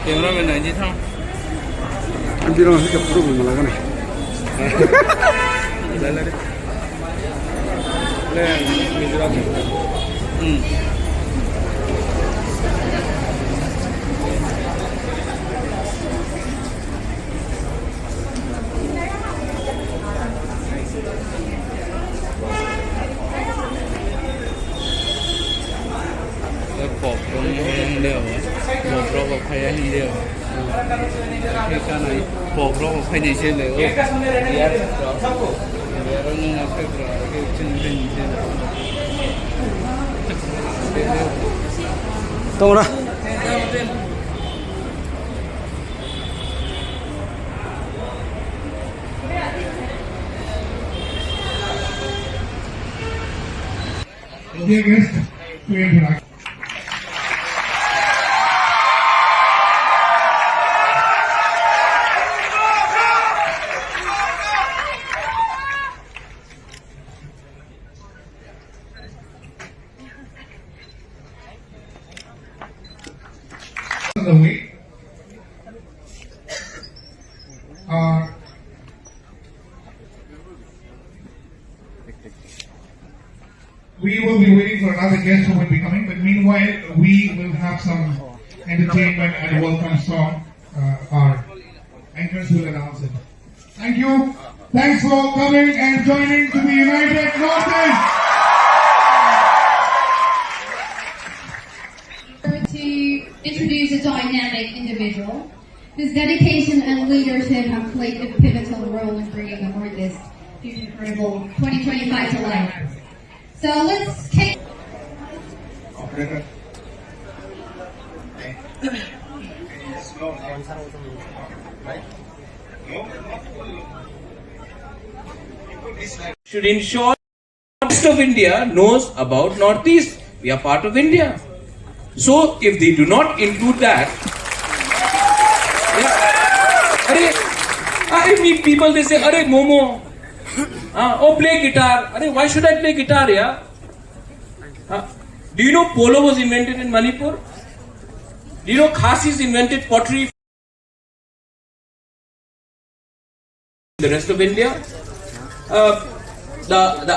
Cameraman है जी था Hindi naman siya kapuro malaga na. Pop dong yang dia, pop rock kayak yang dia. Kita naik pop rock kayak ni sih le. Biar orang nak kerja, kita cendera. Tunggu lah. Dear guest, to interact. The way. We will be waiting for another guest who will be coming, but meanwhile we will have some entertainment and welcome song. Our anchors will announce it. Thank you. Thanks for coming and joining to the United Northeast. To introduce a dynamic individual whose dedication and leadership have played a pivotal role in bringing the Northeast Fusion Carnival 2025 to life. So let's kick. Operator. Should ensure the rest of India knows about Northeast. We are part of India. So if they do not include that, I meet people, they say, "Arey Momo, play guitar." Arey, why should I play guitar, yeah? Do you know polo was invented in Manipur? Do you know Khasis invented pottery in the rest of India? The